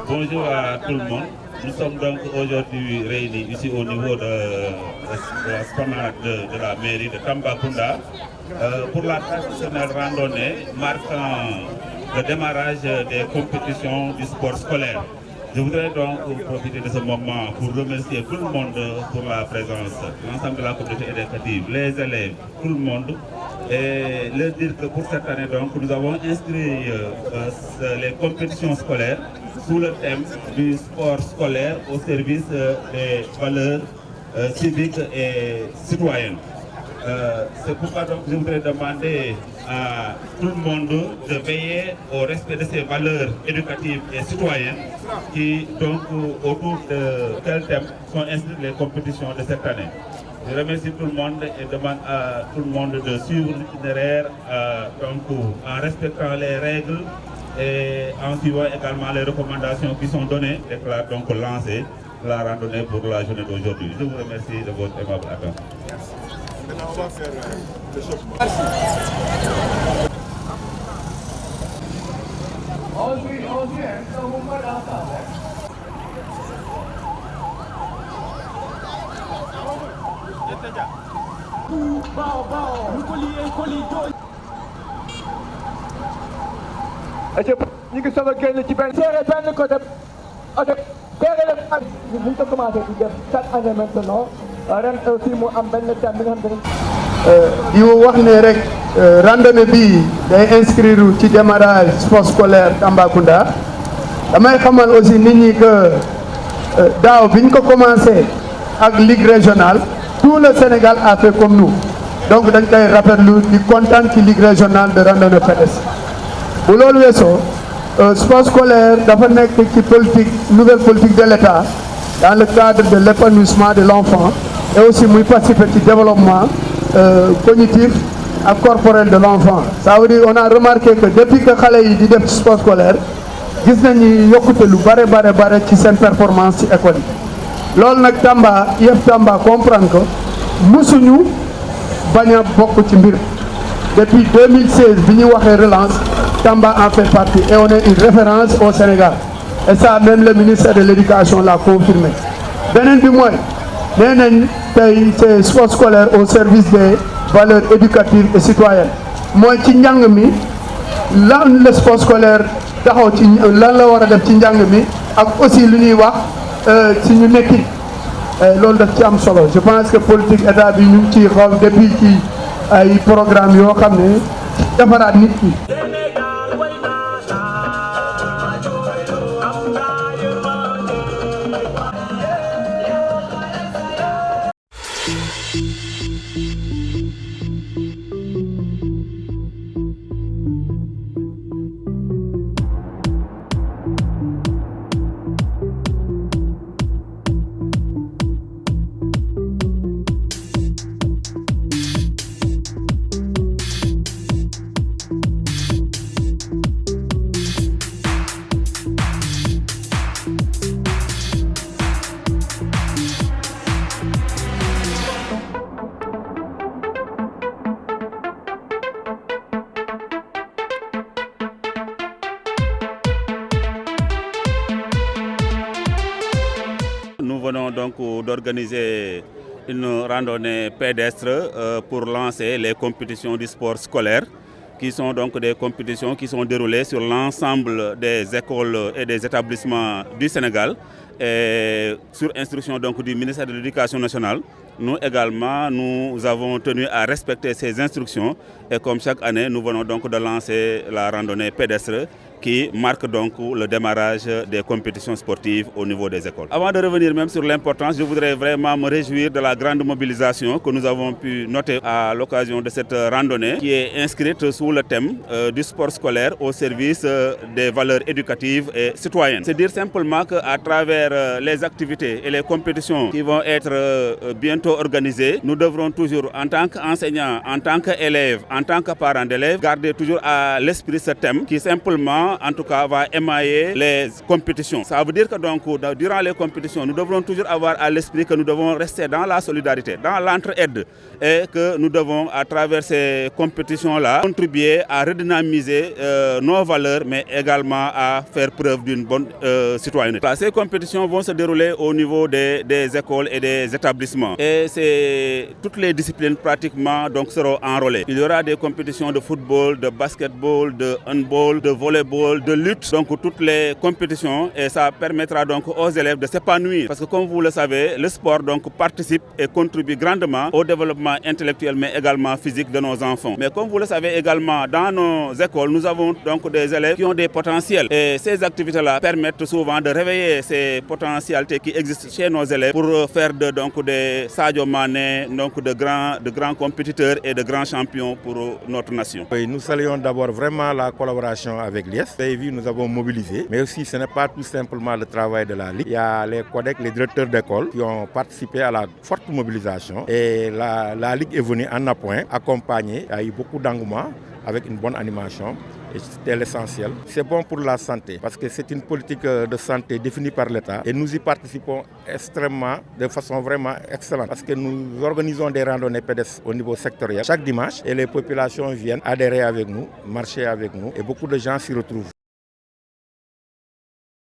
Bonjour à tout le monde. Nous sommes donc aujourd'hui réunis ici au niveau de l'esplanade de la mairie de Tambacounda pour la traditionnelle randonnée marquant le démarrage des compétitions du sport scolaire. Je voudrais donc profiter de ce moment pour remercier tout le monde pour la présence, l'ensemble de la communauté éducative, les élèves, tout le monde, et leur dire que pour cette année donc nous avons inscrit les compétitions scolaires sous le thème du sport scolaire au service des valeurs civiques et citoyennes. C'est pourquoi donc je voudrais demander à tout le monde de veiller au respect de ces valeurs éducatives et citoyennes qui donc autour de quel thème sont inscrites les compétitions de cette année. Je remercie tout le monde et demande à tout le monde de suivre l'itinéraire en respectant les règles et en suivant également les recommandations qui sont données et donc lancer la randonnée pour la journée d'aujourd'hui. Je vous remercie de votre aimable attention. Maintenant, on va faire le choc. Merci. ñu ngi soog a génn ci benn côté oto ñu ngi ko commencé di def chaque année maintenant ren aussi mu am benn thème bi nga xam ne di wax ne rek randonnée bi day inscrire ci démarrage sport scolaire Tambacounda damay xamal aussi nit ñi que daaw bi ñu ko commencé ak ligue régionale tout le Sénégal a fait comme nous donc dañ koy rafetlu di kontaan ci ligue régionale de randonnée pédestre bu loolu weesoo sport scolaire dafa nekk ci politique nouvelle politique de l'État dans le cadre de l'épanouissement de l'enfant et aussi muy participer ci développement cognitif et corporel de l'enfant. Ça veut dire on a remarqué que depuis que xale yi di def sport scolaire gis nañu yokkute lu bare ci seen performance ci école yi loolu nag Tamba comprendre que musuñu bañ a bokk ci mbir depuis 2016 bi ñu waxee relance Tamba en fait partie et on est une référence au Sénégal et ça même le ministère de l'éducation l'a confirmé. beneen bi mooy nee nañ tey c'est sport scolaire au service des valeurs éducatives et citoyennes mooy ci njàng mi lan le sport scolaire taxaw ci lan la war a def ci njàng mi ak aussi lu ñuy wax ci ñu nekkin loolu daf ci am solo. Je pense que politique état bi ñu ngi ciy xool depuis ci ay programme yoo xam ne defaraat nit ki. Nous venons donc d'organiser une randonnée pédestre pour lancer les compétitions du sport scolaire, qui sont donc des compétitions qui sont déroulées sur l'ensemble des écoles et des établissements du Sénégal, et sur instruction donc du ministère de l'Éducation nationale. Nous également, nous avons tenu à respecter ces instructions et comme chaque année, nous venons donc de lancer la randonnée pédestre qui marque donc le démarrage des compétitions sportives au niveau des écoles. Avant de revenir même sur l'importance, je voudrais vraiment me réjouir de la grande mobilisation que nous avons pu noter à l'occasion de cette randonnée qui est inscrite sous le thème du sport scolaire au service des valeurs éducatives et citoyennes. C'est dire simplement qu'à travers les activités et les compétitions qui vont être bientôt organisées, nous devrons toujours, en tant qu'enseignants, en tant qu'élèves, en tant que parents d'élèves, garder toujours à l'esprit ce thème qui simplement également, en tout cas, va émailler les compétitions. Ça veut dire que donc, durant les compétitions, nous devrons toujours avoir à l'esprit que nous devons rester dans la solidarité, dans l'entraide, et que nous devons, à travers ces compétitions-là, contribuer à redynamiser nos valeurs, mais également à faire preuve d'une bonne citoyenneté. Ces compétitions vont se dérouler au niveau des écoles et des établissements. Et toutes les disciplines pratiquement donc, seront enrôlées. Il y aura des compétitions de football, de basketball, de handball, de volleyball, de lutte, donc toutes les compétitions, et ça permettra donc aux élèves de s'épanouir. Parce que comme vous le savez, le sport donc participe et contribue grandement au développement intellectuel mais également physique de nos enfants. Mais comme vous le savez également, dans nos écoles, nous avons donc des élèves qui ont des potentiels. Et ces activités-là permettent souvent de réveiller ces potentialités qui existent chez nos élèves pour faire donc des Sadio Mané, donc de grands compétiteurs et de grands champions pour notre nation. Oui, nous saluons d'abord vraiment la collaboration avec l'IES. Vous avez vu, nous avons mobilisé, mais aussi ce n'est pas tout simplement le travail de la Ligue. Il y a les codecs, les directeurs d'école qui ont participé à la forte mobilisation et la Ligue est venue en appoint, accompagner. Il y a eu beaucoup d'engouement avec une bonne animation. Et c'était l'essentiel. C'est bon pour la santé parce que c'est une politique de santé définie par l'État et nous y participons extrêmement, de façon vraiment excellente parce que nous organisons des randonnées pédestres au niveau sectoriel chaque dimanche et les populations viennent adhérer avec nous, marcher avec nous et beaucoup de gens s'y retrouvent.